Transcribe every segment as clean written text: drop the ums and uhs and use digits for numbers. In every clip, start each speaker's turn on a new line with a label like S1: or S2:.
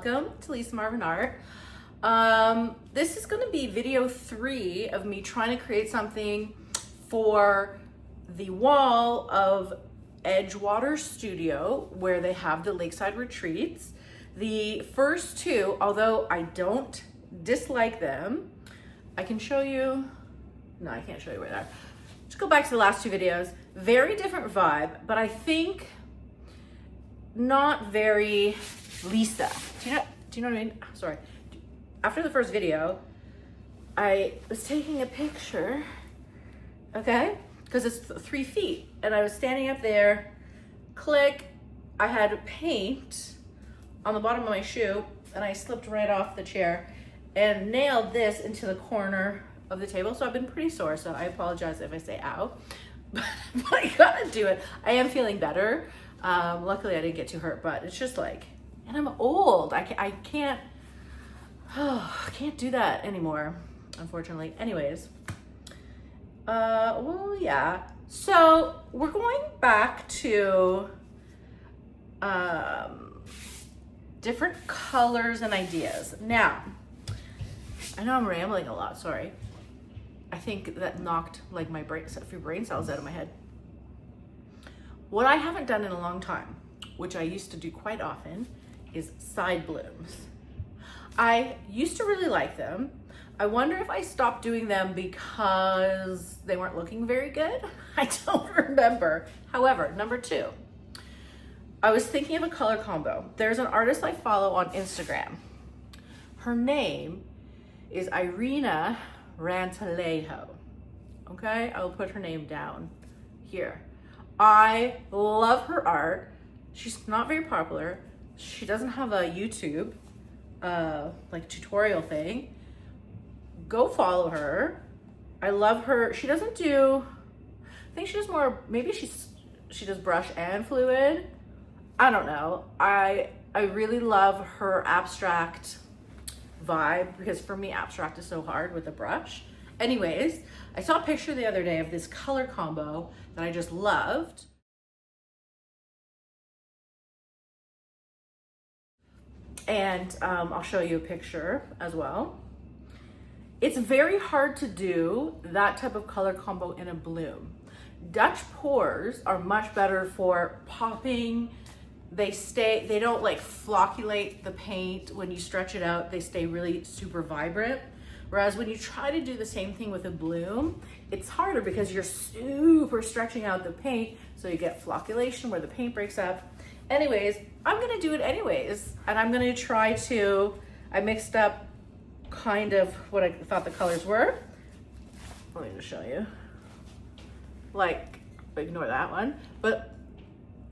S1: welcome to Lisa Marvin Art. This is going to be video 3 of me trying to create something for the wall of Edgewater Studio where they have the lakeside retreats. The first 2, although I don't dislike them, I can show you, no, I can't show you where they are. Just go back to the last 2 videos. Very different vibe, but I think not very Lisa. Do you know what I mean? Sorry. After the first video, I was taking a picture, okay? Because it's 3 feet, and I was standing up there, click, I had paint on the bottom of my shoe, and I slipped right off the chair and nailed this into the corner of the table. So I've been pretty sore, so I apologize if I say ow, but I gotta do it. I am feeling better. Luckily I didn't get too hurt, but it's just like, and I'm old. I can't do that anymore, unfortunately. Anyways, well, yeah. So we're going back to different colors and ideas. Now, I know I'm rambling a lot, sorry. I think that knocked like a few brain cells out of my head. What I haven't done in a long time, which I used to do quite often, is side blooms. I used to really like them. I wonder if I stopped doing them because they weren't looking very good. I don't remember. However, number 2, I was thinking of a color combo. There's an artist I follow on Instagram. Her name is Irina Rantalejo. Okay, I will put her name down here. I love her art. She's not very popular. She doesn't have a YouTube like tutorial thing. Go follow her. I love her. She doesn't do, I think she does more, maybe she does brush and fluid. I don't know. I really love her abstract vibe, because for me abstract is so hard with a brush. Anyways, I saw a picture the other day of this color combo that I just loved. And I'll show you a picture as well. It's very hard to do that type of color combo in a bloom. Dutch pours are much better for popping. They don't like flocculate the paint when you stretch it out. They stay really super vibrant. Whereas when you try to do the same thing with a bloom, it's harder because you're super stretching out the paint, so you get flocculation where the paint breaks up. Anyways, I'm gonna do it anyways, and I'm gonna try to, I mixed up kind of what I thought the colors were. Let me just show you. Like, ignore that one. But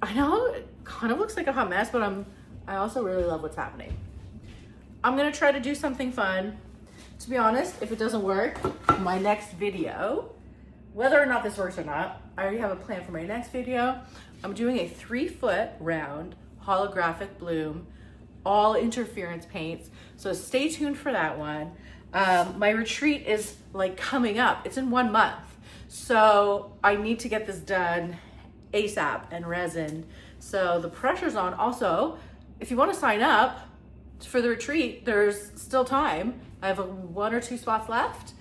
S1: I know it kind of looks like a hot mess, but I also really love what's happening. I'm gonna try to do something fun. To be honest, if it doesn't work, my next video, whether or not this works or not, I already have a plan for my next video. I'm doing a 3-foot round holographic bloom, all interference paints. So stay tuned for that one. My retreat is like coming up. It's in 1 month. So I need to get this done ASAP and resin. So the pressure's on. Also, if you want to sign up for the retreat, there's still time. I have 1 or 2 spots left.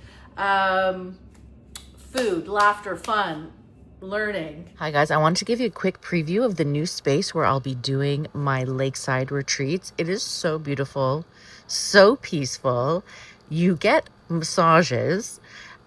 S1: Food, laughter, fun, learning.
S2: Hi guys, I wanted to give you a quick preview of the new space where I'll be doing my lakeside retreats. It is so beautiful, so peaceful. You get massages.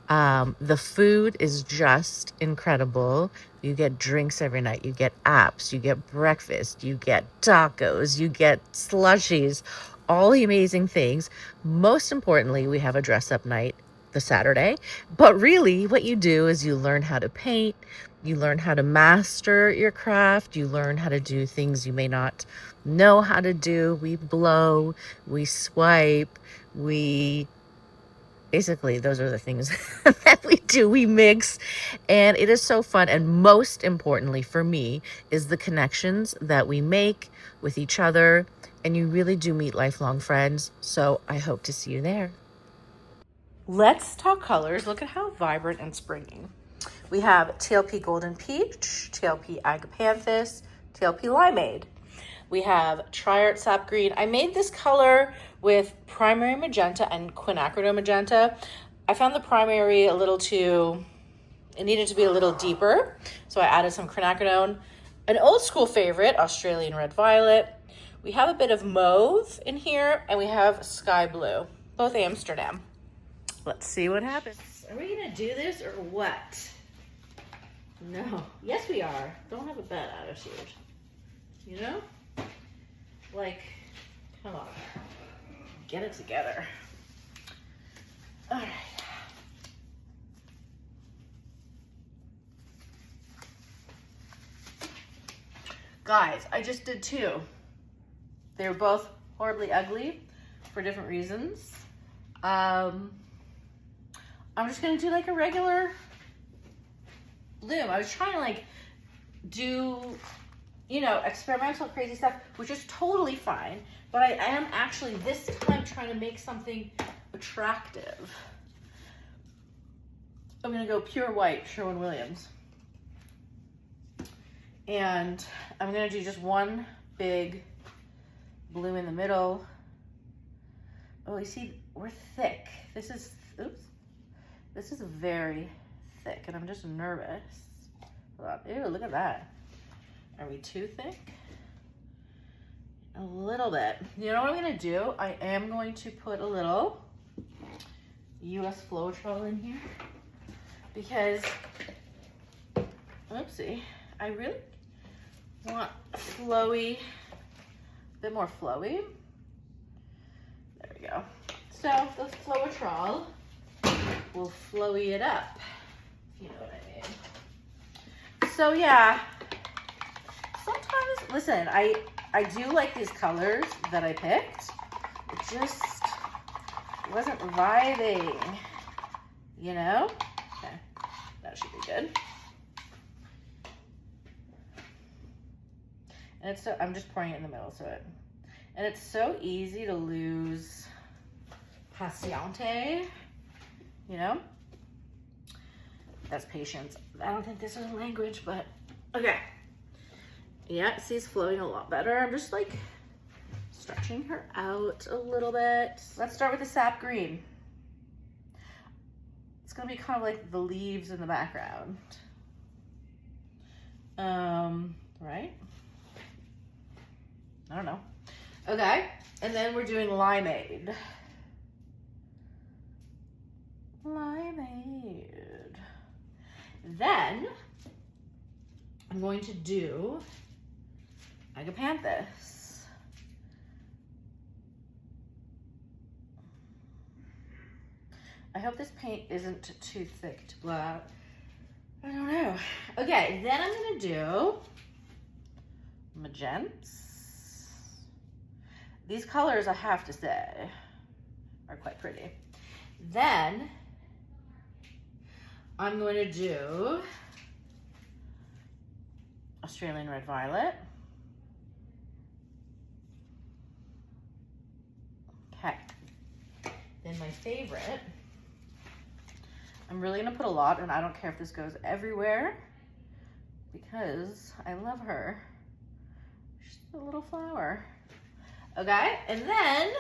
S2: The food is just incredible. You get drinks every night. You get apps. You get breakfast. You get tacos. You get slushies. All the amazing things. Most importantly, we have a dress-up night the Saturday. But really, what you do is you learn how to paint. You learn how to master your craft. You learn how to do things you may not know how to do. We blow. We swipe. Basically, those are the things that we do. We mix, and it is so fun. And most importantly for me is the connections that we make with each other, and you really do meet lifelong friends. So I hope to see you there. Let's talk colors. Look at how vibrant and springy. We have TLP Golden Peach, TLP Agapanthus, TLP Limeade. We have Triart Sap Green. I made this color with primary magenta and quinacridone magenta. I found the primary a little too, it needed to be a little deeper, so I added some quinacridone. An old school favorite, Australian Red Violet. We have a bit of mauve in here, and we have sky blue, both Amsterdam. Let's see what happens. Are we gonna do this or what? No. Yes, we are. Don't have a bad attitude. You know? Like, come on. Get it together. All right. Guys, I just did two. They were both horribly ugly for different reasons. I'm just gonna do like a regular bloom. I was trying to like do, you know, experimental crazy stuff, which is totally fine, but I am actually this time trying to make something attractive. I'm gonna go pure white, Sherwin-Williams. And I'm gonna do just one big blue in the middle. Oh, you see, we're thick. This is, oops. This is very thick and I'm just nervous. Hold on. Ew, look at that. Are we too thick? A little bit. You know what I'm gonna do? I am going to put a little US Floetrol in here because, oopsie, I really want flowy, a bit more flowy. There we go. So the Floetrol will flowy it up, if you know what I mean. So yeah, sometimes, listen, I do like these colors that I picked. It just wasn't vibing, you know? Okay, that should be good. And it's so, I'm just pouring it in the middle, so it, and it's so easy to lose patiente, you know? That's patience. I don't think this is a language, but okay. Yeah, see, it's flowing a lot better. I'm just like stretching her out a little bit. Let's start with the sap green. It's gonna be kind of like the leaves in the background. Right? I don't know. Okay, and then we're doing limeade. Limeade. Then I'm going to do agapanthus. I hope this paint isn't too thick to blow out. I don't know. Okay, then I'm gonna do magents. These colors, I have to say, are quite pretty. Then I'm going to do Australian Red Violet. Okay. Then my favorite, I'm really gonna put a lot, and I don't care if this goes everywhere because I love her. She's a little flower. Okay, and then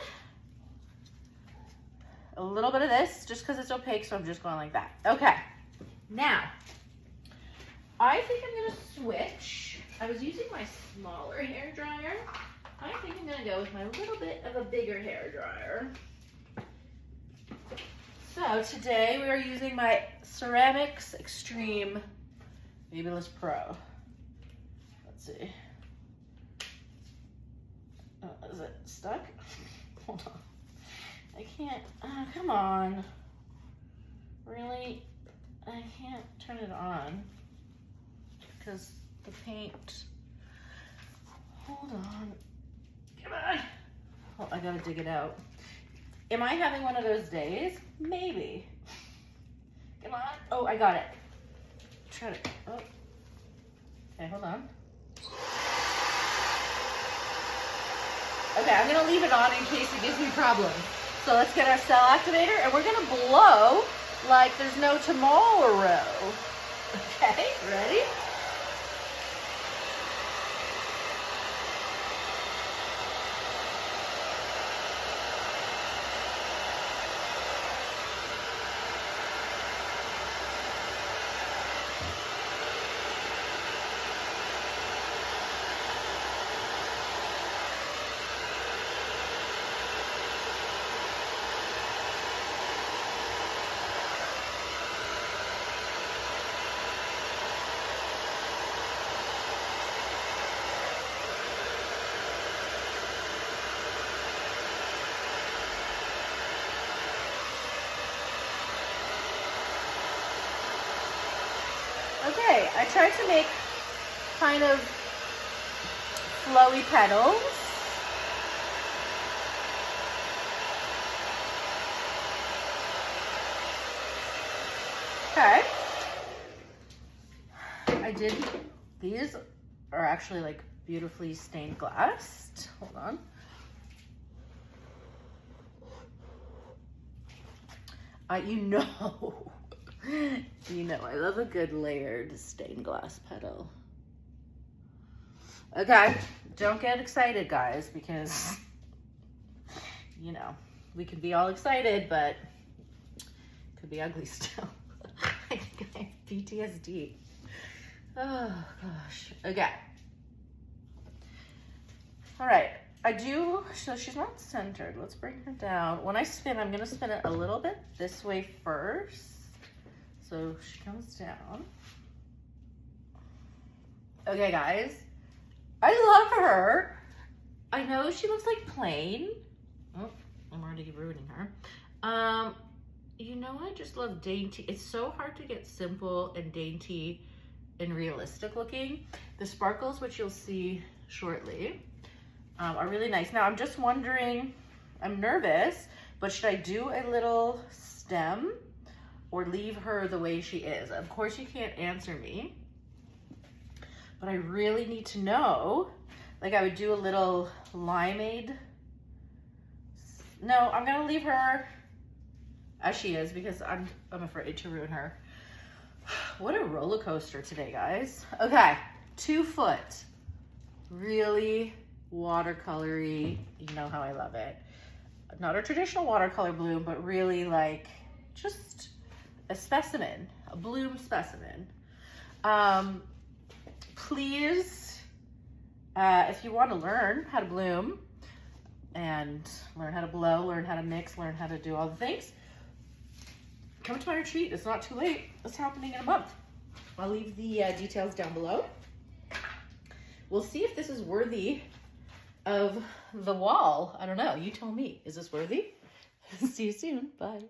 S2: a little bit of this, just because it's opaque, so I'm just going like that. Okay, now, I think I'm gonna switch. I was using my smaller hair dryer. I think I'm gonna go with my little bit of a bigger hair dryer. So today we are using my Ceramics Extreme Babyless Pro. Let's see. Oh, is it stuck? Hold on. I can't, come on. Really? I can't turn it on because the paint, hold on. Come on. Oh, I gotta dig it out. Am I having one of those days? Maybe. Come on. Oh, I got it. Try to, oh. Okay, hold on. Okay, I'm gonna leave it on in case it gives me problems. So let's get our cell activator and we're gonna blow like there's no tomorrow. Okay, ready?
S1: Okay, I tried to make kind of flowy petals. Okay. These are actually like beautifully stained glass. Hold on. You know, I love a good layered stained glass petal. Okay, don't get excited, guys, because, we can be all excited, but it could be ugly still. I think I have PTSD. Oh, gosh. Okay. All right. So she's not centered. Let's bring her down. When I spin, I'm going to spin it a little bit this way first. So she comes down. Okay, guys. I love her. I know she looks like plain. Oh, I'm already ruining her. I just love dainty. It's so hard to get simple and dainty and realistic looking. The sparkles, which you'll see shortly, are really nice. Now I'm just wondering, I'm nervous, but should I do a little stem or leave her the way she is? Of course you can't answer me, but I really need to know. Like I would do a little limeade. No, I'm gonna leave her as she is because I'm afraid to ruin her. What a roller coaster today, guys. Okay, 2 foot, really watercolory. You know how I love it. Not a traditional watercolor bloom, but really like just a specimen, a bloom specimen. Please, if you want to learn how to bloom and learn how to blow, learn how to mix, learn how to do all the things, come to my retreat. It's not too late. It's happening in a month. I'll leave the details down below. We'll see if this is worthy of the wall. I don't know. You tell me. Is this worthy? See you soon. Bye.